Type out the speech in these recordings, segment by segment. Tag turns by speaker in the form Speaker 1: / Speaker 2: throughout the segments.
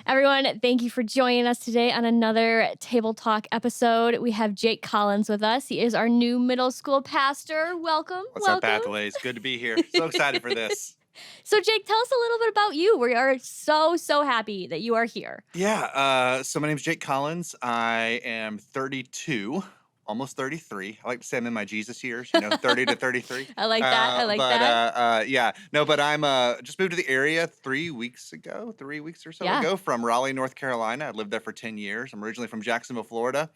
Speaker 1: Everyone, thank you for joining us today on another Table Talk episode. We have Jake Collins with us. He is our new middle school pastor. Welcome.
Speaker 2: What's up,
Speaker 1: Welcome.
Speaker 2: Pathways? Good to be here. So excited for this.
Speaker 1: So, Jake, tell us a little bit about you. We are so happy that you are here.
Speaker 2: Yeah. So my name's Jake Collins. I am 32, almost 33. I like to say I'm in my Jesus years, 30 to 33.
Speaker 1: I like that. I like that.
Speaker 2: Yeah. No, but I'm just moved to the area 3 weeks or so
Speaker 1: Yeah.
Speaker 2: ago from Raleigh, North Carolina. I lived there for 10 years. I'm originally from Jacksonville, Florida.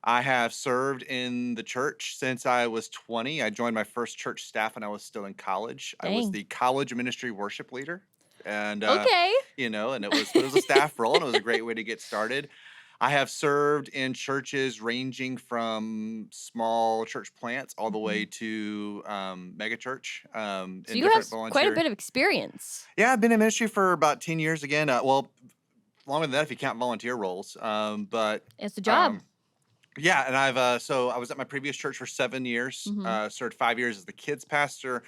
Speaker 2: I have served in the church since I was 20. I joined my first church staff when I was still in college. I was
Speaker 1: Dang.
Speaker 2: the college ministry worship leader. And
Speaker 1: Okay.
Speaker 2: and it was a staff role, and it was a great way to get started. I have served in churches ranging from small church plants all the way to mega church.
Speaker 1: So
Speaker 2: In
Speaker 1: you have
Speaker 2: different
Speaker 1: quite a
Speaker 2: volunteer.
Speaker 1: bit of experience.
Speaker 2: Yeah, I've been in ministry for about 10 years again. Well, longer than that if you count volunteer roles. But
Speaker 1: It's a job.
Speaker 2: yeah, and I was at my previous church for 7 years.
Speaker 1: Mhm.
Speaker 2: Served 5 years as the kids pastor,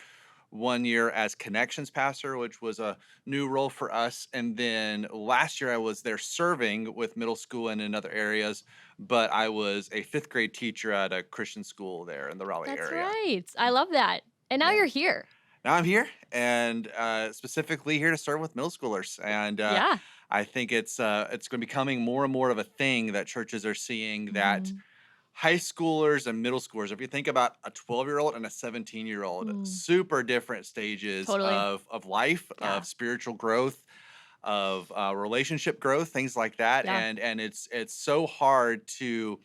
Speaker 2: 1 year as connections pastor, which was a new role for us. And then last year I was there serving with middle school and in other areas, but I was a fifth grade teacher at a Christian school there in the Raleigh
Speaker 1: That's
Speaker 2: area.
Speaker 1: right. I love that. And now
Speaker 2: Yeah.
Speaker 1: you're here.
Speaker 2: Now I'm here and specifically here to serve with middle schoolers. And
Speaker 1: Yeah.
Speaker 2: I think it's going to be becoming more and more of a thing that churches are seeing that
Speaker 1: Mhm.
Speaker 2: high schoolers and middle schoolers, if you think about a 12-year-old and a 17-year-old,
Speaker 1: Mm.
Speaker 2: super different stages
Speaker 1: Totally.
Speaker 2: of life,
Speaker 1: Yeah.
Speaker 2: of spiritual growth, of relationship growth, things like that.
Speaker 1: Yeah.
Speaker 2: And it's so hard to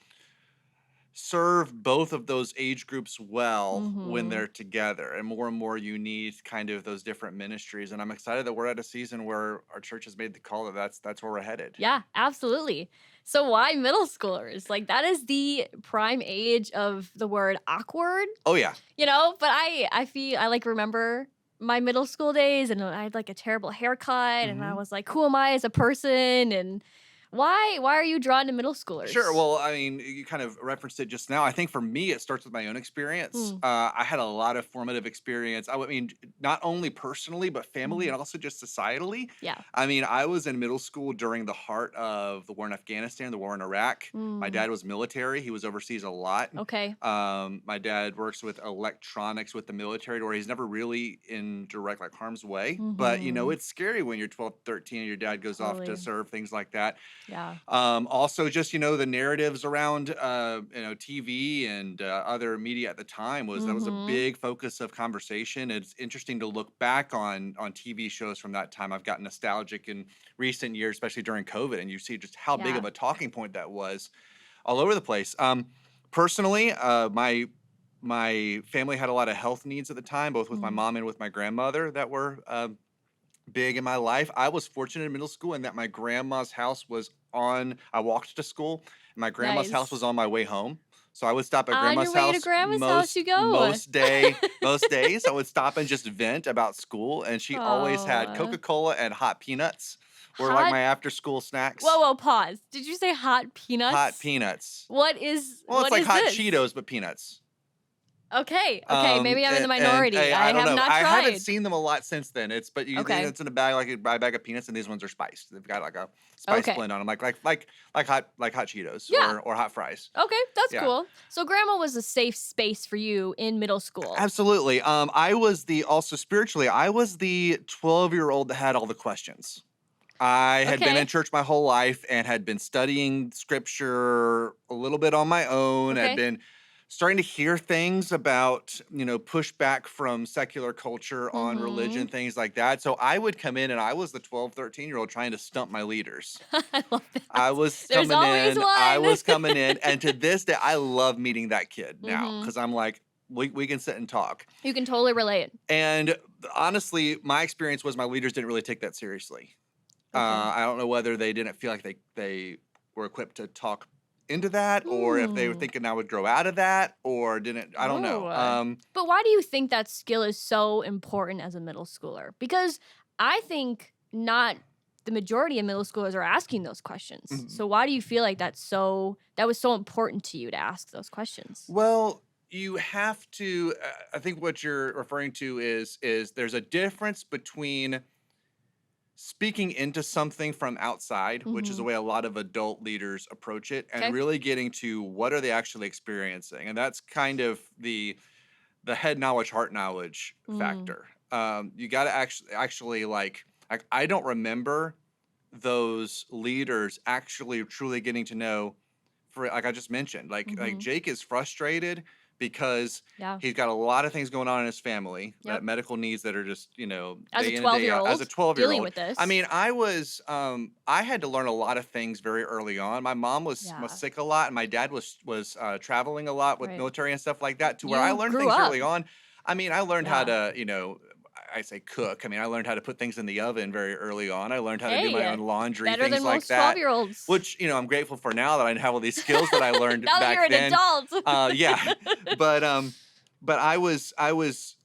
Speaker 2: serve both of those age groups well when
Speaker 1: Mhm.
Speaker 2: they're together. And more you need kind of those different ministries. And I'm excited that we're at a season where our church has made the call that that's where we're headed.
Speaker 1: Yeah, absolutely. So why middle schoolers? Like that is the prime age of the word awkward,
Speaker 2: Oh yeah.
Speaker 1: but I like remember my middle school days and I had like a terrible haircut and I
Speaker 2: Mhm.
Speaker 1: was like, who am I as a person? And why are you drawn to middle schoolers?
Speaker 2: Sure. Well, I mean, you kind of referenced it just now. I think for me, it starts with my own experience.
Speaker 1: Mm.
Speaker 2: I had a lot of formative experience. I mean, not only personally, but family
Speaker 1: Mhm.
Speaker 2: and also just societally.
Speaker 1: Yeah.
Speaker 2: I mean, I was in middle school during the heart of the war in Afghanistan, the war in Iraq. My
Speaker 1: Mm.
Speaker 2: dad was military. He was overseas a lot.
Speaker 1: Okay.
Speaker 2: My dad works with electronics with the military, where he's never really in direct like harm's way. But
Speaker 1: Mhm.
Speaker 2: it's scary when you're 12, 13, and your dad goes off to
Speaker 1: Totally.
Speaker 2: serve, things like that.
Speaker 1: Yeah.
Speaker 2: Also, just the narratives around TV and other media at the time that was a
Speaker 1: Mhm.
Speaker 2: big focus of conversation. It's interesting to look back on TV shows from that time. I've gotten nostalgic in recent years, especially during COVID, and you see just how big
Speaker 1: Yeah.
Speaker 2: of a talking point that was all over the place. Personally, my family had a lot of health needs at the time, both with my
Speaker 1: Mm.
Speaker 2: mom and with my grandmother that were big in my life. I was fortunate in middle school in that my grandma's house was I walked to school, and my grandma's house was
Speaker 1: Nice.
Speaker 2: on my way home. So I would stop at
Speaker 1: On your
Speaker 2: grandma's
Speaker 1: way to
Speaker 2: house
Speaker 1: grandma's house you go.
Speaker 2: most days. I would stop and just vent about school, and she always had
Speaker 1: Oh.
Speaker 2: Coca-Cola and hot peanuts were like
Speaker 1: Hot
Speaker 2: my after school snacks.
Speaker 1: Whoa, pause. Did you say hot
Speaker 2: Hot
Speaker 1: peanuts?
Speaker 2: peanuts.
Speaker 1: What is
Speaker 2: Well, it's
Speaker 1: what
Speaker 2: like
Speaker 1: is
Speaker 2: hot
Speaker 1: this?
Speaker 2: Cheetos but peanuts.
Speaker 1: Okay, maybe I'm in the
Speaker 2: And
Speaker 1: minority. I
Speaker 2: I don't
Speaker 1: have
Speaker 2: know.
Speaker 1: not
Speaker 2: I haven't
Speaker 1: tried.
Speaker 2: seen them a lot since then.
Speaker 1: Okay.
Speaker 2: It's in a bag like you buy a bag of peanuts, and these ones are spiced. They've got like a spice
Speaker 1: Okay.
Speaker 2: blend on them, like hot Cheetos
Speaker 1: Yeah.
Speaker 2: or hot fries.
Speaker 1: Okay, that's
Speaker 2: Yeah,
Speaker 1: cool. So grandma was a safe space for you in middle school.
Speaker 2: absolutely. I was the 12-year-old that had all the questions. I had been in
Speaker 1: Okay.
Speaker 2: church my whole life and had been studying scripture a little bit on my own, had
Speaker 1: Okay.
Speaker 2: been starting to hear things about, pushback from secular culture on religion,
Speaker 1: Mhm.
Speaker 2: things like that. So I would come in and I was the 12, 13-year-old trying to stump my leaders.
Speaker 1: I love
Speaker 2: I
Speaker 1: that.
Speaker 2: was
Speaker 1: There's
Speaker 2: coming
Speaker 1: always
Speaker 2: in, I
Speaker 1: one.
Speaker 2: was coming in, and to this day, I love meeting that kid now
Speaker 1: Mhm.
Speaker 2: because I'm like, we can sit and talk.
Speaker 1: You can totally relate.
Speaker 2: And honestly, my experience was my leaders didn't really take that seriously.
Speaker 1: Okay.
Speaker 2: I don't know whether they didn't feel like they were equipped to talk into that, or if they were
Speaker 1: Hmm.
Speaker 2: thinking I would grow out of that, or didn't. I don't know.
Speaker 1: Oh. But why do you think that skill is so important as a middle schooler? Because I think not the majority of middle schoolers are asking those questions.
Speaker 2: Mhm.
Speaker 1: So why do you feel like that was so important to you to ask those questions?
Speaker 2: Well, you have to. I think what you're referring to is there's a difference between speaking into something from outside, which is the
Speaker 1: Mhm.
Speaker 2: way a lot of adult leaders approach it, and
Speaker 1: Okay.
Speaker 2: really getting to what are they actually experiencing. And that's kind of the head knowledge, heart knowledge
Speaker 1: Mm.
Speaker 2: factor. You got to actually like I don't remember those leaders actually truly getting to know, for like I just mentioned, like
Speaker 1: Mhm.
Speaker 2: Jake is frustrated because
Speaker 1: Yeah.
Speaker 2: he's got a lot of things going on in his family, that
Speaker 1: Yep.
Speaker 2: medical needs that are just,
Speaker 1: As a
Speaker 2: day in and day out. As a
Speaker 1: 12-year-old
Speaker 2: 12-year
Speaker 1: dealing
Speaker 2: old,
Speaker 1: with
Speaker 2: I
Speaker 1: this.
Speaker 2: mean, I had to learn a lot of things very early on. My mom was
Speaker 1: Yeah.
Speaker 2: sick a lot, and my dad was traveling a lot with
Speaker 1: Right.
Speaker 2: military and stuff like that, to where I
Speaker 1: You
Speaker 2: learned
Speaker 1: grew
Speaker 2: things
Speaker 1: up.
Speaker 2: early on. I mean, I learned how
Speaker 1: Yeah.
Speaker 2: to, I say cook. I mean, I learned how to put things in the oven very early on. I learned how to do my
Speaker 1: Hey,
Speaker 2: own laundry,
Speaker 1: better
Speaker 2: things
Speaker 1: than
Speaker 2: like
Speaker 1: most
Speaker 2: that,
Speaker 1: 12-year-olds.
Speaker 2: which, I'm grateful for now that I have all these skills that I learned
Speaker 1: Now that
Speaker 2: back
Speaker 1: you're an
Speaker 2: then.
Speaker 1: adult.
Speaker 2: Yeah, but I was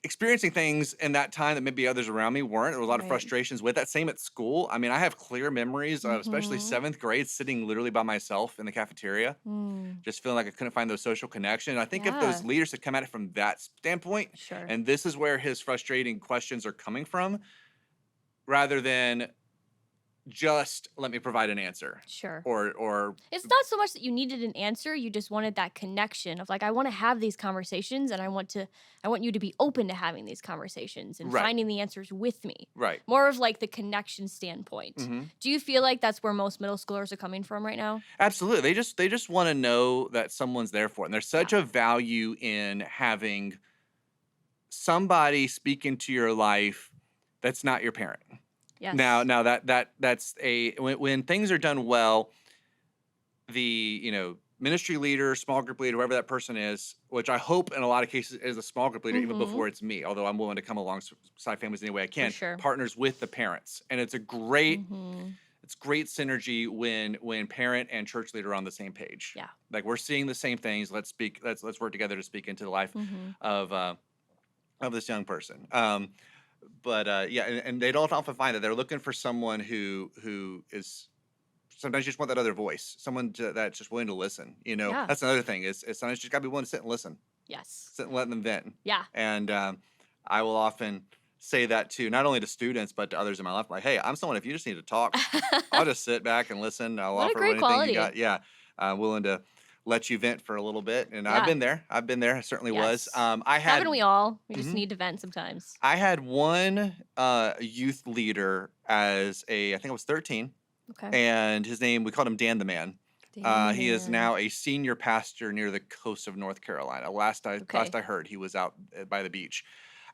Speaker 2: experiencing things in that time that maybe others around me weren't. There was a lot of
Speaker 1: Right.
Speaker 2: frustrations with that. Same at school. I mean, I have clear memories of especially
Speaker 1: Mhm.
Speaker 2: seventh grade sitting literally by myself in the cafeteria,
Speaker 1: Mm.
Speaker 2: just feeling like I couldn't find those social connections. I think if those
Speaker 1: Yeah.
Speaker 2: leaders had come at it from that standpoint,
Speaker 1: Sure.
Speaker 2: and this is where his frustrating questions are coming from, rather than just let me provide an answer,
Speaker 1: Sure.
Speaker 2: or
Speaker 1: It's not so much that you needed an answer, you just wanted that connection of like, I want to have these conversations and I want you to be open to having these conversations and
Speaker 2: right,
Speaker 1: finding the answers with me.
Speaker 2: right.
Speaker 1: More of like the connection standpoint.
Speaker 2: Hmm.
Speaker 1: Do you feel like that's where most middle schoolers are coming from right now?
Speaker 2: Absolutely. They just want to know that someone's there for them. There's such
Speaker 1: Yeah.
Speaker 2: a value in having somebody speak into your life that's not your parent. Now,
Speaker 1: Yes.
Speaker 2: now that's a when things are done well, the ministry leader, small group leader, whoever that person is, which I hope in a lot of cases is a small group leader, even
Speaker 1: Mhm.
Speaker 2: before it's me. Although I'm willing to come alongside families any way I
Speaker 1: For
Speaker 2: can,
Speaker 1: sure.
Speaker 2: partners with the parents, and
Speaker 1: Mhm.
Speaker 2: it's great synergy when parent and church leader are on the same page.
Speaker 1: Yeah.
Speaker 2: Like we're seeing the same things. Let's work together to speak into the life
Speaker 1: Mhm.
Speaker 2: of uh, of this young person. But yeah, and they don't often find that they're looking for someone who is sometimes you just want that other voice, someone that's just willing to listen.
Speaker 1: Yeah.
Speaker 2: That's another thing is sometimes you just gotta be willing to sit and listen,
Speaker 1: Yes.
Speaker 2: sit and let them vent.
Speaker 1: Yeah.
Speaker 2: And I will often say that to not only to students but to others in my life, like, hey, I'm someone. If you just need to talk, I'll just sit back and listen. I'll
Speaker 1: What a
Speaker 2: offer
Speaker 1: great
Speaker 2: anything you
Speaker 1: quality.
Speaker 2: got. Yeah, willing to let you vent for a little bit. And I've
Speaker 1: Yeah.
Speaker 2: been there. I've been there. I certainly was.
Speaker 1: Yes.
Speaker 2: I
Speaker 1: Haven't
Speaker 2: had.
Speaker 1: we all? We just
Speaker 2: Mhm.
Speaker 1: need to vent sometimes.
Speaker 2: I had one youth leader as I think I was 13,
Speaker 1: Okay.
Speaker 2: and his name, we called him Dan the Man.
Speaker 1: Dan the
Speaker 2: He is
Speaker 1: man.
Speaker 2: now a senior pastor near the coast of North Carolina. Last
Speaker 1: Okay.
Speaker 2: I heard, he was out by the beach.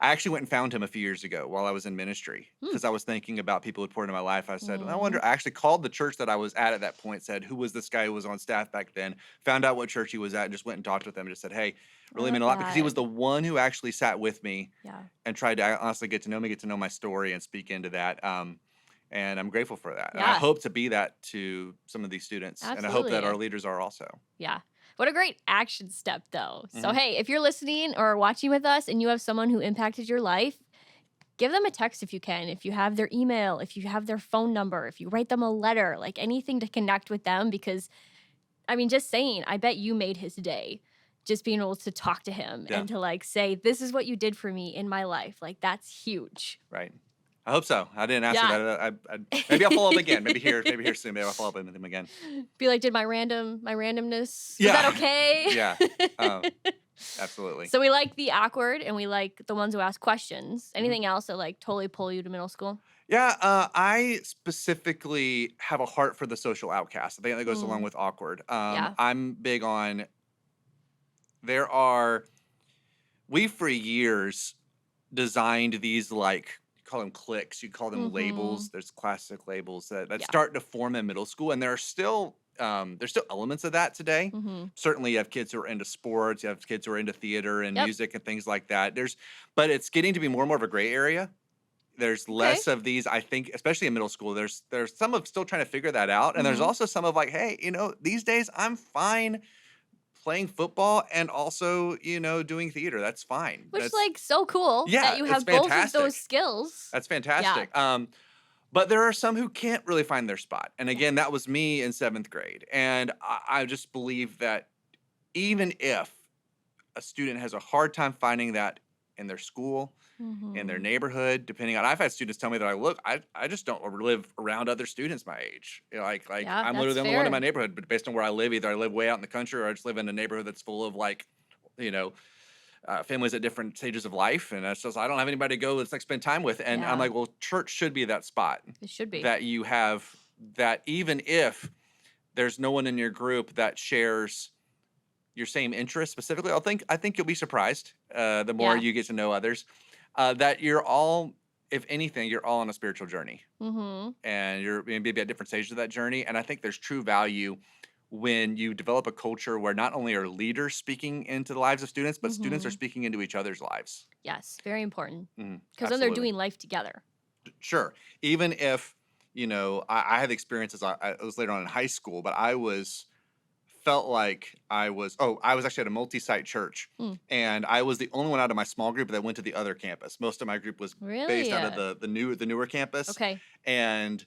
Speaker 2: I actually went and found him a few years ago while I was in ministry
Speaker 1: Hmm.
Speaker 2: because I was thinking about people who'd poured into my life. I said, I
Speaker 1: Mhm.
Speaker 2: wonder. I actually called the church that I was at that point. Said, who was this guy who was on staff back then? Found out what church he was at, and just went and talked with him and just said, hey,
Speaker 1: I
Speaker 2: really meant
Speaker 1: love
Speaker 2: a lot because he was
Speaker 1: that.
Speaker 2: the one who actually sat with me
Speaker 1: Yeah.
Speaker 2: and tried to honestly get to know me, get to know my story, and speak into that. And I'm grateful for that. And I
Speaker 1: Yeah.
Speaker 2: hope to be that to some of these students. And I hope that our
Speaker 1: Absolutely.
Speaker 2: leaders are also.
Speaker 1: Yeah. What a great action step, though. So,
Speaker 2: Hmm.
Speaker 1: hey, if you're listening or watching with us and you have someone who impacted your life, give them a text if you can. If you have their email, if you have their phone number, if you write them a letter, like anything to connect with them. Because, I mean, just saying, I bet you made his day. Just being able to talk to him
Speaker 2: Yeah,
Speaker 1: and to like say, this is what you did for me in my life. Like, that's huge.
Speaker 2: right. I hope so. I didn't ask her
Speaker 1: Yeah.
Speaker 2: that. Maybe I'll follow up again. Maybe here soon. Maybe I'll follow up with him again.
Speaker 1: Be like, did my randomness, was that
Speaker 2: Yeah,
Speaker 1: okay?
Speaker 2: yeah, absolutely.
Speaker 1: So we like the awkward and we like the ones who ask questions.
Speaker 2: Mhm.
Speaker 1: Anything else that like totally pull you to middle school?
Speaker 2: Yeah, I specifically have a heart for the social outcast. I think that goes along
Speaker 1: Mm,
Speaker 2: with awkward.
Speaker 1: yeah.
Speaker 2: I'm big on. There are we for years designed these, like, you call them cliques, you call them
Speaker 1: Mm-hmm.
Speaker 2: labels. There's classic labels that
Speaker 1: Yeah.
Speaker 2: start to form in middle school, and there's still elements of that today.
Speaker 1: Mm-hmm.
Speaker 2: Certainly, you have kids who are into sports, you have kids who are into theater and
Speaker 1: Yep.
Speaker 2: music and things like that. But it's getting to be more and more of a gray area. There's
Speaker 1: Okay.
Speaker 2: less of these, I think, especially in middle school. There's some of still trying to figure that out, and there's
Speaker 1: Mm-hmm.
Speaker 2: also some of like, hey, these days I'm fine playing football and also, doing theater. That's fine.
Speaker 1: Which like so cool that
Speaker 2: Yeah,
Speaker 1: you
Speaker 2: it's
Speaker 1: have both of those
Speaker 2: fantastic.
Speaker 1: skills.
Speaker 2: That's
Speaker 1: Yeah.
Speaker 2: fantastic. But there are some who can't really find their spot. And
Speaker 1: Yeah.
Speaker 2: again, that was me in seventh grade. And I just believe that even if a student has a hard time finding that in their school, in their
Speaker 1: Mhm.
Speaker 2: neighborhood, depending on I've had students tell me that I just don't live around other students my age. You know, like
Speaker 1: Yeah,
Speaker 2: I'm literally
Speaker 1: that's
Speaker 2: the only one in my
Speaker 1: fair.
Speaker 2: neighborhood, but based on where I live, either I live way out in the country or I just live in a neighborhood that's full of like, you know, families at different stages of life, and that's just I don't have anybody to go let's like spend time with. And I'm
Speaker 1: Yeah,
Speaker 2: like, well, church should be that spot
Speaker 1: it should be.
Speaker 2: that you have that even if there's no one in your group that shares your same interests specifically, I think you'll be surprised the more
Speaker 1: Yeah.
Speaker 2: you get to know others that you're all, if anything, you're all on a spiritual journey,
Speaker 1: Mhm.
Speaker 2: and you're maybe at different stages of that journey. And I think there's true value when you develop a culture where not only are leaders speaking into the lives of students, but students are
Speaker 1: Mhm.
Speaker 2: speaking into each other's lives.
Speaker 1: Yes, very important.
Speaker 2: Mhm,
Speaker 1: Because then they're
Speaker 2: absolutely.
Speaker 1: doing life together.
Speaker 2: Sure. Even if, I had experiences, I was later on in high school, but felt like I was actually at a multi-site church,
Speaker 1: Mm.
Speaker 2: and I was the only one out of my small group that went to the other campus. Most of my group was based
Speaker 1: Really?
Speaker 2: out of the newer campus,
Speaker 1: Okay.
Speaker 2: and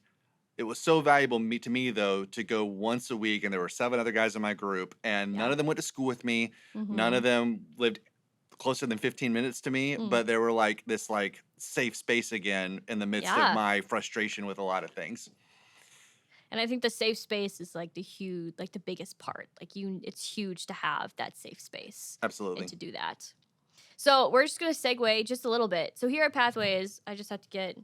Speaker 2: it was so valuable to me though to go once a week, and there were 7 other guys in my group, and none
Speaker 1: Yeah.
Speaker 2: of them went to school with me. None of
Speaker 1: Mhm.
Speaker 2: them lived closer than 15 minutes to me,
Speaker 1: Mm.
Speaker 2: but they were like this like safe space again in the midst of
Speaker 1: Yeah.
Speaker 2: my frustration with a lot of things.
Speaker 1: And I think the safe space is like the biggest part. Like it's huge to have that safe space and
Speaker 2: Absolutely.
Speaker 1: to do that. So we're just gonna segue just a little bit. So here at Pathways, I just have to get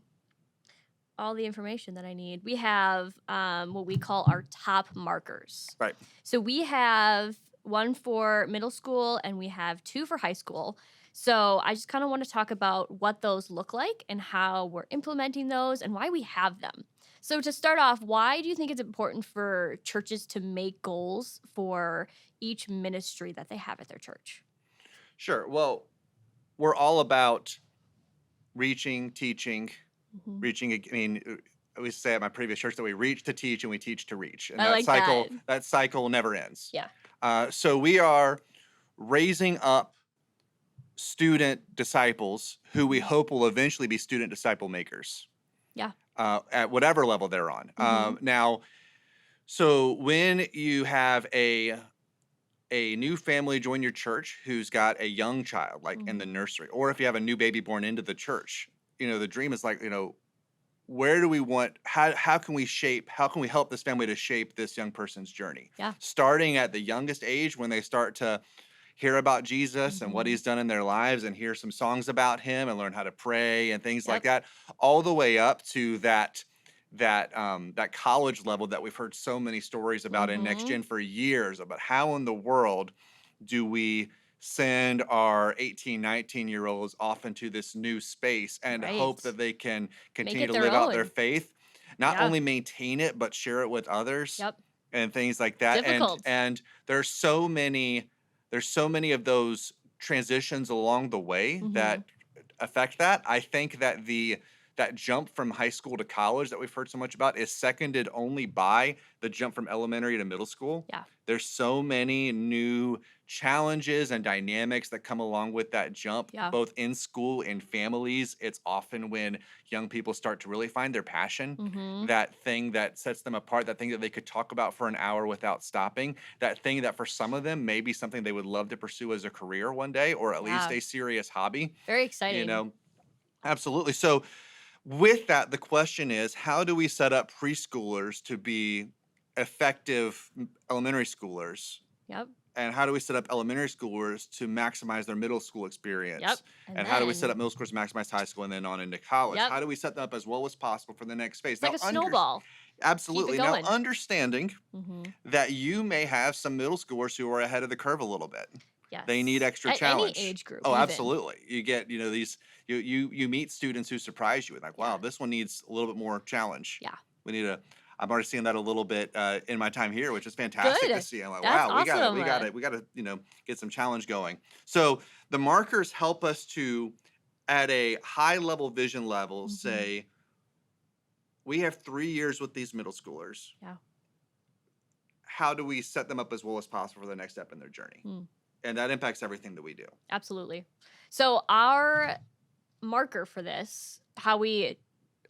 Speaker 1: all the information that I need. We have what we call our top markers.
Speaker 2: Right.
Speaker 1: So we have one for middle school and we have two for high school. So I just kind of want to talk about what those look like and how we're implementing those and why we have them. So to start off, why do you think it's important for churches to make goals for each ministry that they have at their church?
Speaker 2: Sure. Well, we're all about reaching, teaching,
Speaker 1: Mhm.
Speaker 2: reaching. I mean, I always say at my previous church that we reach to teach and we teach to reach, and
Speaker 1: I like that.
Speaker 2: that cycle never ends.
Speaker 1: Yeah.
Speaker 2: So we are raising up student disciples who we
Speaker 1: Mhm.
Speaker 2: hope will eventually be student disciple makers
Speaker 1: Yeah.
Speaker 2: at whatever level they're on.
Speaker 1: Mhm.
Speaker 2: Now, so when you have a new family join your church who's got a young child like in the
Speaker 1: Mhm.
Speaker 2: nursery, or if you have a new baby born into the church, the dream is like, where do we want how can we help this family to shape this young person's journey,
Speaker 1: Yeah.
Speaker 2: starting at the youngest age when they start to hear about Jesus and what
Speaker 1: Mhm.
Speaker 2: he's done in their lives and hear some songs about him and learn how to pray and things like
Speaker 1: Yep.
Speaker 2: that, all the way up to that college level that we've heard so many stories about in next
Speaker 1: Mhm.
Speaker 2: gen for years, about how in the world do we send our 18, 19 year olds off into this new space and hope
Speaker 1: Right.
Speaker 2: that they can
Speaker 1: Make
Speaker 2: continue
Speaker 1: it
Speaker 2: to
Speaker 1: their
Speaker 2: live out their
Speaker 1: own.
Speaker 2: faith, not
Speaker 1: Yeah.
Speaker 2: only maintain it but share it with others
Speaker 1: Yep.
Speaker 2: and things like that. and
Speaker 1: Difficult.
Speaker 2: and there's so many of those transitions along the way
Speaker 1: Mhm.
Speaker 2: that affect that. I think that that jump from high school to college that we've heard so much about is seconded only by the jump from elementary to middle school.
Speaker 1: Yeah.
Speaker 2: There's so many new challenges and dynamics that come along with that jump,
Speaker 1: Yeah.
Speaker 2: both in school and families. It's often when young people start to really find their passion,
Speaker 1: Mhm.
Speaker 2: that thing that sets them apart, that thing that they could talk about for an hour without stopping, that thing that for some of them may be something they would love to pursue as a career one day, or at least
Speaker 1: Yeah.
Speaker 2: a serious hobby,
Speaker 1: Very
Speaker 2: you
Speaker 1: exciting.
Speaker 2: know? Absolutely. So, with that, the question is, how do we set up preschoolers to be effective elementary schoolers?
Speaker 1: Yep.
Speaker 2: And how do we set up elementary schoolers to maximize their middle school
Speaker 1: Yep.
Speaker 2: experience?
Speaker 1: And
Speaker 2: And how do we set
Speaker 1: then
Speaker 2: up middle schoolers to maximize high school and then on into college?
Speaker 1: yep.
Speaker 2: How do we set them up as well as possible for the next phase?
Speaker 1: It's like
Speaker 2: Now,
Speaker 1: a snowball. Keep it
Speaker 2: absolutely. Now,
Speaker 1: going.
Speaker 2: understanding
Speaker 1: Mhm.
Speaker 2: that you may have some middle schoolers who are ahead of the curve a little bit. They need
Speaker 1: Yes.
Speaker 2: extra
Speaker 1: At any
Speaker 2: challenge.
Speaker 1: age group
Speaker 2: Oh,
Speaker 1: even.
Speaker 2: absolutely. You get, these you meet students who surprise you and like, wow,
Speaker 1: Yeah.
Speaker 2: this one needs a little bit more challenge.
Speaker 1: Yeah.
Speaker 2: We need a I'm already seeing that a little bit in my time here, which is fantastic to
Speaker 1: Good.
Speaker 2: see. I'm like,
Speaker 1: That's
Speaker 2: wow,
Speaker 1: awesome.
Speaker 2: we got to, get some challenge going. So the markers help us to, at a high level vision level,
Speaker 1: Mhm.
Speaker 2: say we have 3 years with these middle schoolers.
Speaker 1: Yeah.
Speaker 2: How do we set them up as well as possible for the next step in their journey?
Speaker 1: Mm.
Speaker 2: And that impacts everything that we do.
Speaker 1: Absolutely. So our marker for this, how we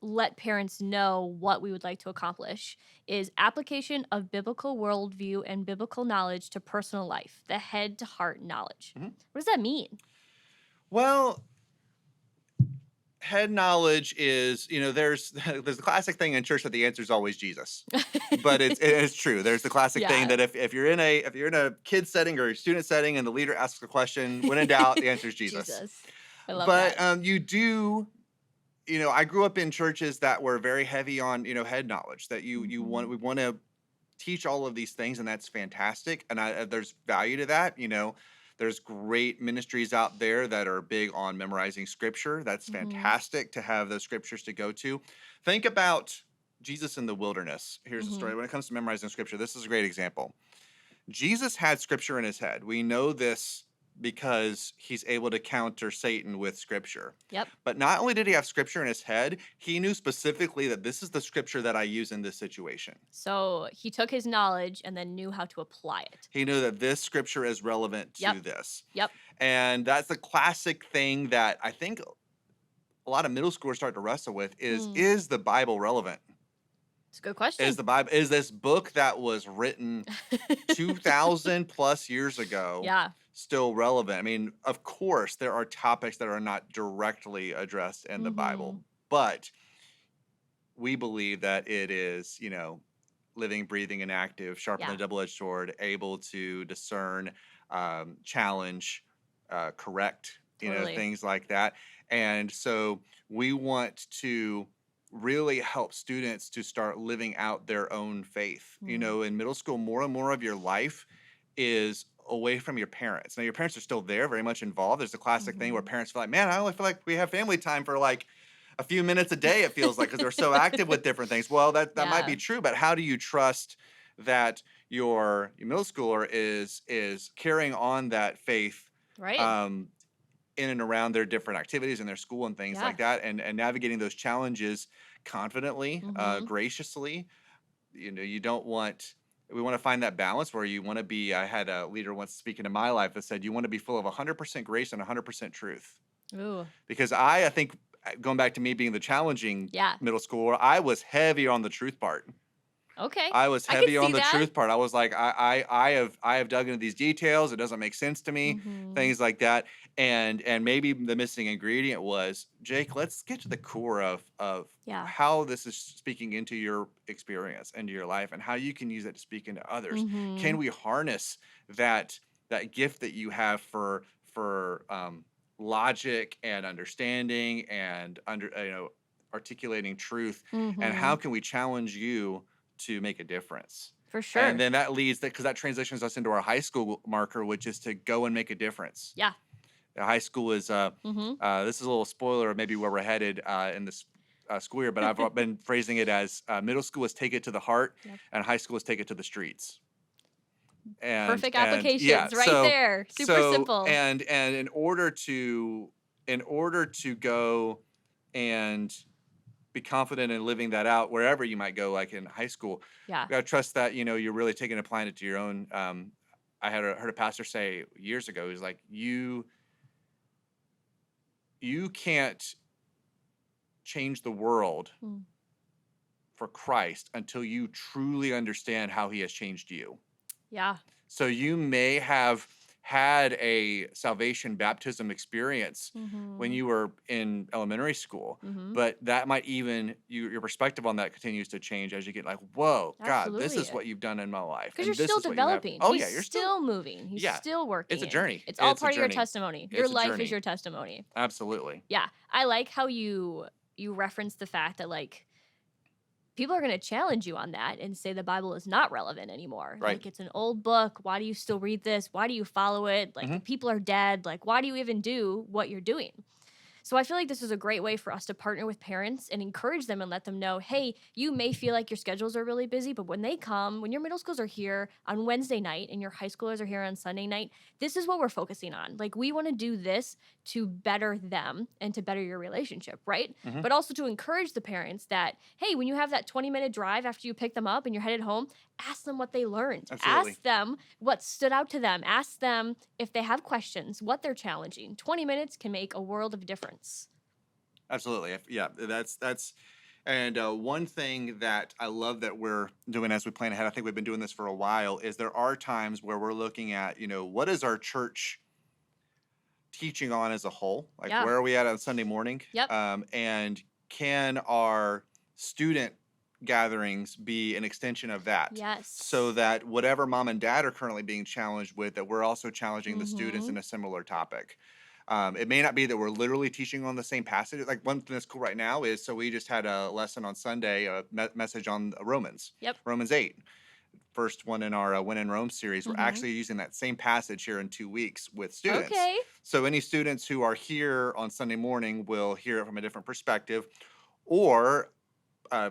Speaker 1: let parents know what we would like to accomplish, is application of biblical worldview and biblical knowledge to personal life, the head to heart knowledge.
Speaker 2: Mhm.
Speaker 1: What does that mean?
Speaker 2: Well, head knowledge is, there's there's the classic thing in church that the answer is always Jesus. But it's true. There's the classic thing
Speaker 1: Yeah,
Speaker 2: that if you're in a kid setting or a student setting and the leader asks a question, when in doubt, the answer is Jesus.
Speaker 1: Jesus. I love
Speaker 2: But
Speaker 1: that.
Speaker 2: I grew up in churches that were very heavy on, head knowledge, that
Speaker 1: Mhm.
Speaker 2: we want to teach all of these things, and that's fantastic. And there's value to that. There's great ministries out there that are big on memorizing scripture. That's
Speaker 1: Mhm.
Speaker 2: fantastic to have those scriptures to go to. Think about Jesus in the wilderness. Here's the story.
Speaker 1: Mhm.
Speaker 2: When it comes to memorizing scripture, this is a great example. Jesus had scripture in his head. We know this because he's able to counter Satan with scripture.
Speaker 1: Yep.
Speaker 2: But not only did he have scripture in his head, he knew specifically that this is the scripture that I use in this situation.
Speaker 1: So he took his knowledge and then knew how to apply it.
Speaker 2: He knew that this scripture is relevant
Speaker 1: Yep.
Speaker 2: to this.
Speaker 1: Yep.
Speaker 2: And that's the classic thing that I think a lot of middle schoolers start to wrestle with
Speaker 1: Mm.
Speaker 2: is the Bible relevant?
Speaker 1: It's a good
Speaker 2: Is
Speaker 1: question.
Speaker 2: the Bible is this book that was written 2000 plus years ago
Speaker 1: Yeah.
Speaker 2: still relevant? I mean, of course, there are topics that are not directly addressed in the Bible,
Speaker 1: Mhm.
Speaker 2: but we believe that it is, living, breathing, and active, sharper than
Speaker 1: Yeah.
Speaker 2: a double edged sword, able to discern, challenge, correct,
Speaker 1: Totally.
Speaker 2: things like that. And so we want to really help students to start living out their own faith.
Speaker 1: Mm.
Speaker 2: In middle school, more and more of your life is away from your parents. Now, your parents are still there, very much involved. There's a classic thing where
Speaker 1: Mhm.
Speaker 2: parents feel like, man, I only feel like we have family time for like a few minutes a day, it feels like, because they're so active with different things. Well, that might be
Speaker 1: Yeah.
Speaker 2: true, but how do you trust that your middle schooler is carrying on that faith,
Speaker 1: Right?
Speaker 2: um, in and around their different activities in their school and things
Speaker 1: Yeah.
Speaker 2: like that, and navigating those challenges confidently,
Speaker 1: Mhm.
Speaker 2: graciously. You don't want we want to find that balance where you want to be. I had a leader once speaking in my life that said you want to be full of 100% grace and 100% truth,
Speaker 1: Ooh.
Speaker 2: because I think, going back to me being the challenging
Speaker 1: Yeah.
Speaker 2: middle schooler, I was heavy on the truth part.
Speaker 1: Okay.
Speaker 2: I was
Speaker 1: I could
Speaker 2: heavy on
Speaker 1: see
Speaker 2: the
Speaker 1: that.
Speaker 2: truth part. I was like, I have dug into these details. It doesn't make sense to me,
Speaker 1: Mhm.
Speaker 2: things like that. And maybe the missing ingredient was, Jake, let's get to the core of
Speaker 1: Yeah.
Speaker 2: how this is speaking into your experience, into your life, and how you can use it to speak into others. Can
Speaker 1: Mhm.
Speaker 2: we harness that gift that you have for logic and understanding and articulating truth, and how
Speaker 1: Mhm.
Speaker 2: can we challenge you to make a difference?
Speaker 1: For
Speaker 2: And
Speaker 1: sure.
Speaker 2: then that leads that because that transitions us into our high school marker, which is to go and make a difference.
Speaker 1: Yeah.
Speaker 2: The high school is
Speaker 1: Mhm.
Speaker 2: this is a little spoiler of maybe where we're headed in this school year, but I've been phrasing it as middle school is take it to the heart,
Speaker 1: Yep.
Speaker 2: and high school is take it to the streets. And
Speaker 1: Perfect
Speaker 2: yeah,
Speaker 1: applications right
Speaker 2: so
Speaker 1: there. Super
Speaker 2: so
Speaker 1: simple.
Speaker 2: and in order to go and be confident in living that out wherever you might go, like in high school.
Speaker 1: Yeah.
Speaker 2: You gotta trust that, you're really taking and applying it to your own. I heard a pastor say years ago, he's like, you can't change the world
Speaker 1: Mm.
Speaker 2: for Christ until you truly understand how he has changed you.
Speaker 1: Yeah.
Speaker 2: So you may have had a salvation baptism experience when
Speaker 1: Mhm.
Speaker 2: you were in elementary school,
Speaker 1: Mhm.
Speaker 2: but that might even your perspective on that continues to change as you get like, whoa, God, this
Speaker 1: Absolutely.
Speaker 2: is what you've done in my life,
Speaker 1: Because you're
Speaker 2: and this
Speaker 1: still
Speaker 2: is what you have.
Speaker 1: developing.
Speaker 2: Oh
Speaker 1: He's
Speaker 2: yeah, you're still,
Speaker 1: still moving. He's
Speaker 2: yeah,
Speaker 1: still
Speaker 2: it's
Speaker 1: working.
Speaker 2: a
Speaker 1: And
Speaker 2: journey.
Speaker 1: it's all
Speaker 2: It's a
Speaker 1: part of your
Speaker 2: journey.
Speaker 1: testimony. Your
Speaker 2: It's a
Speaker 1: life is
Speaker 2: journey.
Speaker 1: your testimony.
Speaker 2: Absolutely.
Speaker 1: Yeah. I like how you reference the fact that like people are going to challenge you on that and say the Bible is not relevant anymore.
Speaker 2: Right.
Speaker 1: Like it's an old book. Why do you still read this? Why do you follow it?
Speaker 2: Hmm.
Speaker 1: Like people are dead. Like why do you even do what you're doing? So I feel like this is a great way for us to partner with parents and encourage them and let them know, hey, you may feel like your schedules are really busy, but when they come, when your middle schools are here on Wednesday night and your high schoolers are here on Sunday night, this is what we're focusing on. Like we want to do this to better them and to better your relationship, right?
Speaker 2: Hmm.
Speaker 1: But also to encourage the parents that, hey, when you have that 20-minute drive after you pick them up and you're headed home, ask them what they learned.
Speaker 2: Absolutely.
Speaker 1: Ask them what stood out to them. Ask them if they have questions, what they're challenging. 20 minutes can make a world of difference.
Speaker 2: Absolutely. Yeah, that's and one thing that I love that we're doing as we plan ahead, I think we've been doing this for a while, is there are times where we're looking at, what is our church teaching on as a whole? Like,
Speaker 1: Yeah.
Speaker 2: where are we at on Sunday morning?
Speaker 1: Yep.
Speaker 2: And can our student gatherings be an extension of that? So
Speaker 1: Yes.
Speaker 2: that whatever mom and dad are currently being challenged with, that we're also challenging the students
Speaker 1: Mm-hmm.
Speaker 2: in a similar topic. It may not be that we're literally teaching on the same passage. Like one thing that's cool right now is, so we just had a lesson on Sunday, a message on Romans,
Speaker 1: Yep.
Speaker 2: Romans 8, first one in our When in Rome series. We're
Speaker 1: Mm-hmm.
Speaker 2: actually using that same passage here in 2 weeks with students.
Speaker 1: Okay.
Speaker 2: So any students who are here on Sunday morning will hear it from a different perspective, or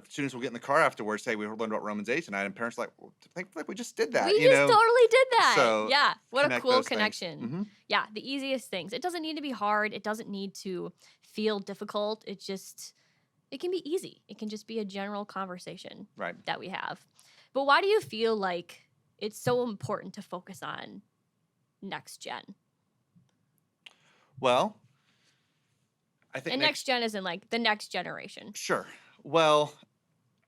Speaker 2: students will get in the car afterwards, say, we learned about Romans 8 tonight, and parents are like, well, I think like we just did that,
Speaker 1: We just totally did that.
Speaker 2: So
Speaker 1: Yeah. What a
Speaker 2: connect
Speaker 1: cool
Speaker 2: those things.
Speaker 1: connection. Yeah. The easiest things. It doesn't need to be hard. It doesn't need to feel difficult. It can be easy. It can just be a general conversation
Speaker 2: Right.
Speaker 1: that we have. But why do you feel like it's so important to focus on next gen?
Speaker 2: Well, I think
Speaker 1: And next gen is in like the next generation.
Speaker 2: Sure. Well,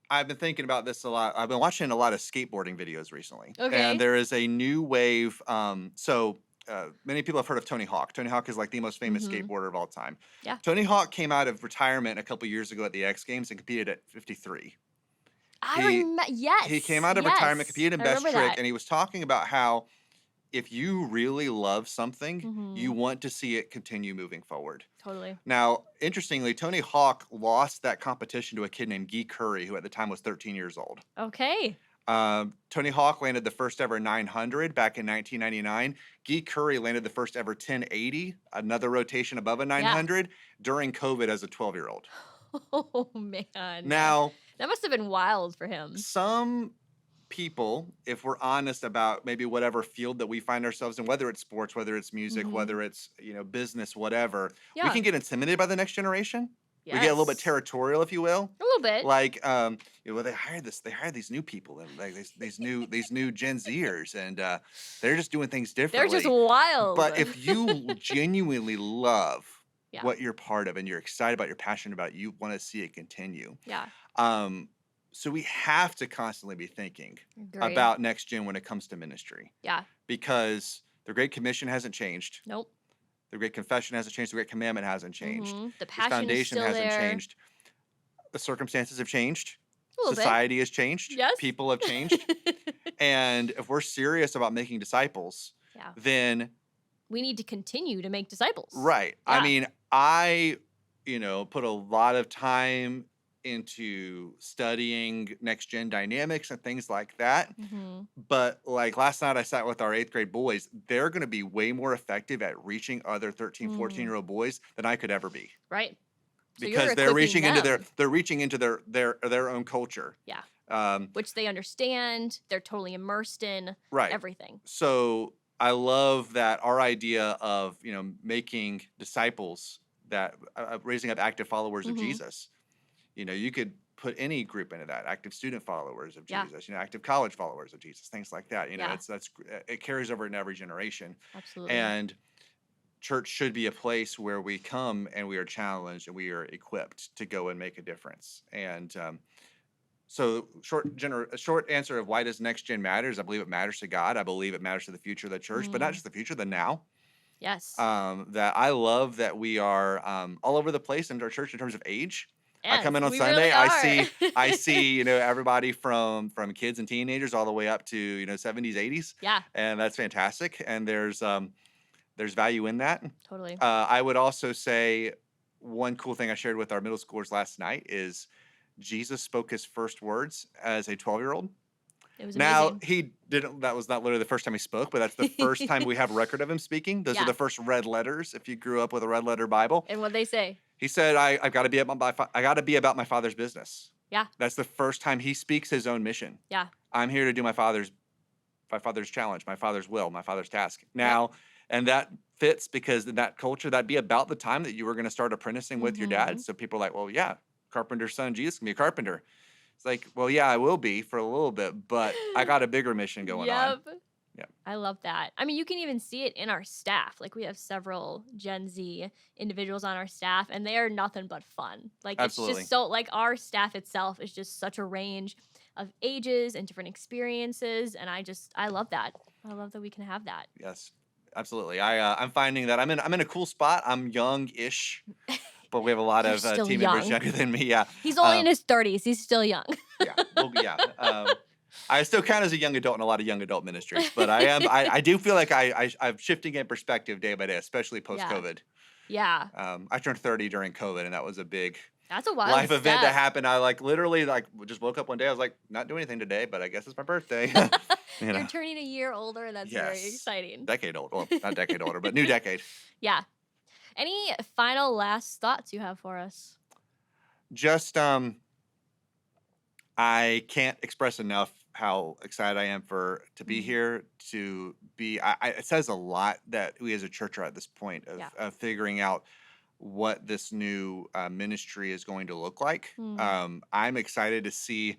Speaker 2: I've been thinking about this a lot. I've been watching a lot of skateboarding videos recently.
Speaker 1: Okay.
Speaker 2: And there is a new wave. Many people have heard of Tony Hawk. Tony Hawk is like the most famous
Speaker 1: Mhm.
Speaker 2: skateboarder of all time.
Speaker 1: Yeah.
Speaker 2: Tony Hawk came out of retirement a couple years ago at the X Games and competed at 53.
Speaker 1: I
Speaker 2: He-
Speaker 1: remember. Yes.
Speaker 2: He came out of retirement,
Speaker 1: yes,
Speaker 2: competed in
Speaker 1: I
Speaker 2: Best
Speaker 1: remember
Speaker 2: Trick,
Speaker 1: that.
Speaker 2: and he was talking about how if you really love something,
Speaker 1: Mhm.
Speaker 2: you want to see it continue moving forward.
Speaker 1: Totally.
Speaker 2: Now, interestingly, Tony Hawk lost that competition to a kid named Guy Curry, who at the time was 13 years old.
Speaker 1: Okay.
Speaker 2: Tony Hawk landed the first ever 900 back in 1999. Guy Curry landed the first ever 1080, another rotation above a 900, during COVID as a 12-year-old.
Speaker 1: Oh man.
Speaker 2: Now,
Speaker 1: that must have been wild for him.
Speaker 2: some people, if we're honest about maybe whatever field that we find ourselves in, whether it's sports, whether it's music,
Speaker 1: Mhm.
Speaker 2: whether it's business, whatever,
Speaker 1: Yeah.
Speaker 2: we can get intimidated by the next generation.
Speaker 1: Yes.
Speaker 2: We get a little bit territorial, if you will.
Speaker 1: A little bit.
Speaker 2: Like, well, they hired these new people, and like these new Gen Zers, and they're just doing things
Speaker 1: They're
Speaker 2: differently.
Speaker 1: just wild.
Speaker 2: But if you genuinely love
Speaker 1: Yeah.
Speaker 2: what you're part of, and you're excited about, you're passionate about, you want to see it continue.
Speaker 1: Yeah.
Speaker 2: So we have to constantly be thinking
Speaker 1: Agreed.
Speaker 2: about next gen when it comes to ministry,
Speaker 1: Yeah.
Speaker 2: because the Great Commission hasn't changed.
Speaker 1: Nope.
Speaker 2: The Great Confession hasn't changed. The Great Commandment hasn't changed.
Speaker 1: Mhm. The
Speaker 2: His
Speaker 1: passion is
Speaker 2: foundation
Speaker 1: still
Speaker 2: hasn't
Speaker 1: there.
Speaker 2: changed. The circumstances have changed.
Speaker 1: A little
Speaker 2: Society has changed.
Speaker 1: Yes.
Speaker 2: People have changed.
Speaker 1: bit.
Speaker 2: And if we're serious about making disciples,
Speaker 1: Yeah.
Speaker 2: then
Speaker 1: We need to continue to make disciples.
Speaker 2: right.
Speaker 1: Yeah.
Speaker 2: I mean, I put a lot of time into studying next gen dynamics and things like that.
Speaker 1: Mhm.
Speaker 2: But like last night, I sat with our 8th grade boys. They're going to be way more effective at reaching other 13, 14-year-old boys than I could ever be,
Speaker 1: Right. So you're
Speaker 2: because they're
Speaker 1: equipping
Speaker 2: reaching into
Speaker 1: them,
Speaker 2: their own culture.
Speaker 1: Yeah. Which they understand. They're totally immersed in
Speaker 2: Right.
Speaker 1: everything.
Speaker 2: So I love that our idea of making disciples, that raising up active followers of
Speaker 1: Mhm.
Speaker 2: Jesus. You could put any group into that: active student followers of
Speaker 1: Yeah.
Speaker 2: Jesus, active college followers of Jesus, things like that.
Speaker 1: Yeah.
Speaker 2: It carries over in every generation.
Speaker 1: Absolutely.
Speaker 2: And church should be a place where we come and we are challenged and we are equipped to go and make a difference. And so a short answer of why does next gen matter is, I believe it matters to God. I believe it matters to the future of the church, but not just the future, the now.
Speaker 1: Yes.
Speaker 2: That I love that we are all over the place in our church in terms of age. I come in on
Speaker 1: Yes, we
Speaker 2: Sunday,
Speaker 1: really
Speaker 2: I
Speaker 1: are.
Speaker 2: see everybody from kids and teenagers all the way up to 70s, 80s,
Speaker 1: Yeah.
Speaker 2: and that's fantastic. And there's value in that.
Speaker 1: Totally.
Speaker 2: I would also say one cool thing I shared with our middle schoolers last night is Jesus spoke his first words as a 12-year-old.
Speaker 1: It was
Speaker 2: Now,
Speaker 1: amazing.
Speaker 2: he didn't, that was not literally the first time he spoke, but that's the first time we have record of him speaking. Those are
Speaker 1: Yeah.
Speaker 2: the first red letters, if you grew up with a red letter Bible.
Speaker 1: And what they say.
Speaker 2: He said, I've got to be about my father's business.
Speaker 1: Yeah.
Speaker 2: That's the first time he speaks his own mission.
Speaker 1: Yeah.
Speaker 2: I'm here to do my father's challenge, my father's will, my father's task. Now, and that fits because in that culture, that'd be about the time that you were going to start apprenticing with your dad.
Speaker 1: Mhm.
Speaker 2: So people are like, well, yeah, carpenter's son, Jesus can be a carpenter. It's like, well, yeah, I will be for a little bit, but I got a bigger mission going on. Yeah.
Speaker 1: I love that. I mean, you can even see it in our staff. Like, we have several Gen Z individuals on our staff, and they are nothing but fun. Like, it's
Speaker 2: Absolutely.
Speaker 1: just so, like, our staff itself is just such a range of ages and different experiences. And I love that. I love that we can have that.
Speaker 2: Yes. absolutely. I'm finding that I'm in a cool spot. I'm young-ish, but we have a lot
Speaker 1: You're
Speaker 2: of
Speaker 1: still
Speaker 2: team members
Speaker 1: young.
Speaker 2: younger than me. Yeah,
Speaker 1: He's only in his 30s. He's still young.
Speaker 2: yeah, well, yeah. I still count as a young adult in a lot of young adult ministries, but I am. I do feel like I'm shifting in perspective day by day, especially post
Speaker 1: Yeah.
Speaker 2: COVID.
Speaker 1: Yeah.
Speaker 2: I turned 30 during COVID, and that was a big
Speaker 1: That's a wild
Speaker 2: life event that
Speaker 1: step.
Speaker 2: happened. I like literally like just woke up one day. I was like, not doing anything today, but I guess it's my birthday. You
Speaker 1: You're
Speaker 2: know,
Speaker 1: turning a year older. That's very
Speaker 2: yes,
Speaker 1: exciting.
Speaker 2: decade old. Well, not decade older, but new decade.
Speaker 1: Yeah. Any final last thoughts you have for us?
Speaker 2: Just I can't express enough how excited I am to be
Speaker 1: Mm.
Speaker 2: here. To be, it says a lot that we as a church are at this point
Speaker 1: Yeah.
Speaker 2: of figuring out what this new ministry is going to look like.
Speaker 1: Mm.
Speaker 2: I'm excited to see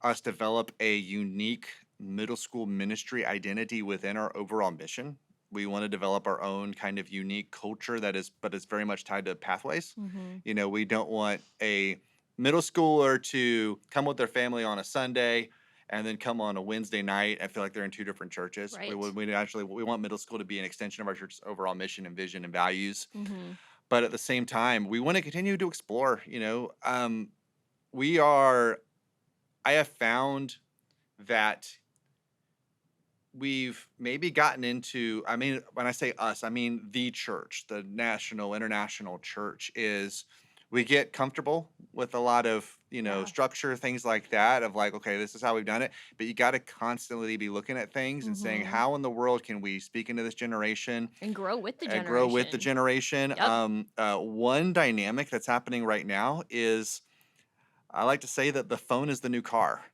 Speaker 2: us develop a unique middle school ministry identity within our overall mission. We want to develop our own kind of unique culture but it's very much tied to pathways.
Speaker 1: Mm-hmm.
Speaker 2: You know, we don't want a middle schooler to come with their family on a Sunday and then come on a Wednesday night and feel like they're in two different churches.
Speaker 1: Right.
Speaker 2: We want middle school to be an extension of our church's overall mission and vision and values.
Speaker 1: Mm-hmm.
Speaker 2: But at the same time, we want to continue to explore. We are. I have found that we've maybe gotten into, I mean, when I say us, I mean the church, the national, international church is we get comfortable with a lot of,
Speaker 1: Yeah.
Speaker 2: structure, things like that of like, okay, this is how we've done it. But you got to constantly be looking at things and saying,
Speaker 1: Mm-hmm.
Speaker 2: how in the world can we speak into this generation
Speaker 1: And grow with the
Speaker 2: and grow with the
Speaker 1: generation.
Speaker 2: generation?
Speaker 1: Yep.
Speaker 2: One dynamic that's happening right now is I like to say that the phone is the new car.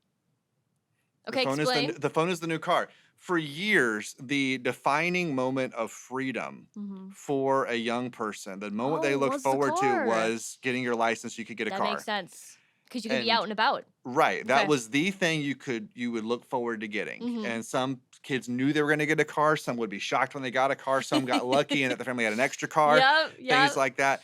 Speaker 1: Okay,
Speaker 2: The phone
Speaker 1: explain.
Speaker 2: is the phone is the new car. For years, the defining moment of freedom
Speaker 1: Mm-hmm.
Speaker 2: for a young person, the moment they
Speaker 1: Oh,
Speaker 2: looked
Speaker 1: was the
Speaker 2: forward to
Speaker 1: car.
Speaker 2: was getting your license, you could get a
Speaker 1: That
Speaker 2: car.
Speaker 1: makes sense. Because you can be
Speaker 2: And
Speaker 1: out and about.
Speaker 2: right, that
Speaker 1: Okay.
Speaker 2: was the thing you would look forward to getting.
Speaker 1: Mm-hmm.
Speaker 2: And some kids knew they were going to get a car, some would be shocked when they got a car, some got lucky and that the family had an extra car,
Speaker 1: Yep.
Speaker 2: things
Speaker 1: Yep.
Speaker 2: like that.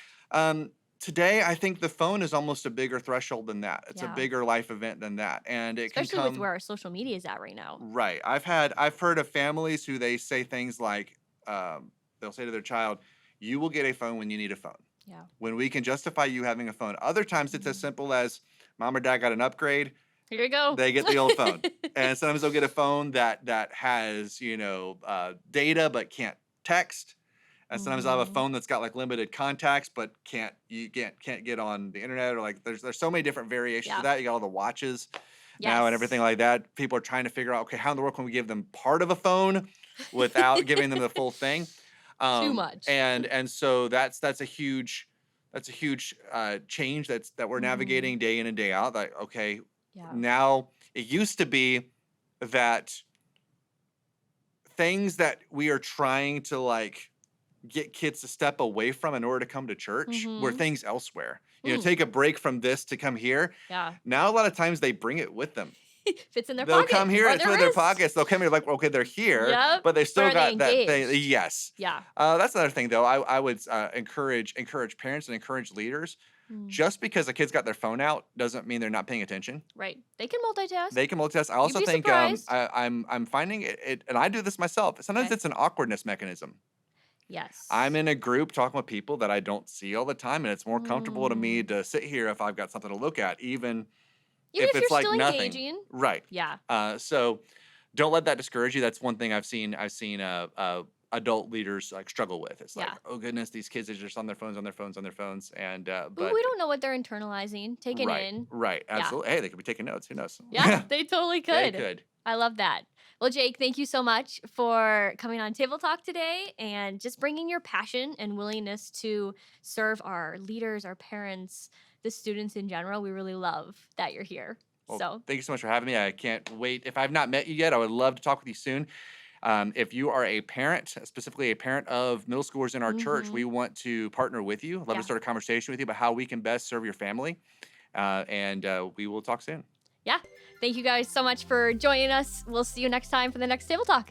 Speaker 2: Today, I think the phone is almost a bigger threshold than that. It's a
Speaker 1: Yeah.
Speaker 2: bigger life event than that, and it can
Speaker 1: Especially with
Speaker 2: come
Speaker 1: where our social media is at right now.
Speaker 2: right. I've heard of families who they say things like, they'll say to their child, "You will get a phone when you need a phone.
Speaker 1: Yeah.
Speaker 2: When we can justify you having a phone." Other times, it's as
Speaker 1: Mhm.
Speaker 2: simple as mom or dad got an upgrade,
Speaker 1: Here you go.
Speaker 2: they get the old phone, and sometimes they'll get a phone that has data but can't text. And sometimes I'll have a
Speaker 1: Mhm.
Speaker 2: phone that's got like limited contacts, but can't get on the internet, or like there's so many different variations
Speaker 1: Yeah.
Speaker 2: of that. You got all the watches now and everything
Speaker 1: Yes.
Speaker 2: like that. People are trying to figure out, okay, how in the world can we give them part of a phone without giving them the full thing?
Speaker 1: Too much.
Speaker 2: And so that's a huge change that we're
Speaker 1: Mhm.
Speaker 2: navigating day in and day out. Like, okay,
Speaker 1: Yeah.
Speaker 2: now it used to be that things that we are trying to like get kids to step away from in order to come to church were
Speaker 1: Mhm.
Speaker 2: things elsewhere.
Speaker 1: Mm.
Speaker 2: Take a break from this to come here.
Speaker 1: Yeah.
Speaker 2: Now a lot of times they bring it with them.
Speaker 1: Fits in their
Speaker 2: They'll
Speaker 1: pocket.
Speaker 2: come here
Speaker 1: or
Speaker 2: and it's
Speaker 1: their
Speaker 2: in their
Speaker 1: wrist.
Speaker 2: pockets. They'll come here like, okay, they're here,
Speaker 1: Yep.
Speaker 2: but they still
Speaker 1: are they
Speaker 2: got that thing.
Speaker 1: engaged?
Speaker 2: Yes.
Speaker 1: Yeah.
Speaker 2: That's another thing though. I would encourage parents and encourage leaders.
Speaker 1: Mm.
Speaker 2: Just because a kid's got their phone out doesn't mean they're not paying attention.
Speaker 1: Right. They can multitask.
Speaker 2: They can multitask. I also
Speaker 1: be
Speaker 2: think
Speaker 1: surprised.
Speaker 2: I'm finding it, and I do this myself. Sometimes
Speaker 1: Okay.
Speaker 2: it's an awkwardness mechanism.
Speaker 1: Yes.
Speaker 2: I'm in a group talking with people that I don't see all the time, and it's more comfortable to me
Speaker 1: Mm.
Speaker 2: to sit here if I've got something to look at, even
Speaker 1: Even
Speaker 2: if
Speaker 1: if
Speaker 2: it's
Speaker 1: you're
Speaker 2: like
Speaker 1: still
Speaker 2: nothing.
Speaker 1: engaging.
Speaker 2: Right.
Speaker 1: Yeah.
Speaker 2: So don't let that discourage you. That's one thing I've seen adult leaders like struggle with. It's like,
Speaker 1: Yeah.
Speaker 2: oh goodness, these kids are just on their phones, and
Speaker 1: But
Speaker 2: but
Speaker 1: we don't know what they're internalizing, taking
Speaker 2: right,
Speaker 1: in.
Speaker 2: right,
Speaker 1: Yeah.
Speaker 2: absolutely. Hey, they could be taking notes. Who knows?
Speaker 1: Yeah, they totally
Speaker 2: They
Speaker 1: could.
Speaker 2: could.
Speaker 1: I love that. Well, Jake, thank you so much for coming on Table Talk today and just bringing your passion and willingness to serve our leaders, our parents, the students in general. We really love that you're here.
Speaker 2: Well,
Speaker 1: So,
Speaker 2: thank you so much for having me. I can't wait. If I've not met you yet, I would love to talk with you soon. If you are a parent, specifically a parent of middle schoolers in our church,
Speaker 1: Mhm.
Speaker 2: we want to partner with you. Love
Speaker 1: Yeah.
Speaker 2: to start a conversation with you about how we can best serve your family. And we will talk soon.
Speaker 1: yeah. Thank you guys so much for joining us. We'll see you next time for the next Table Talk.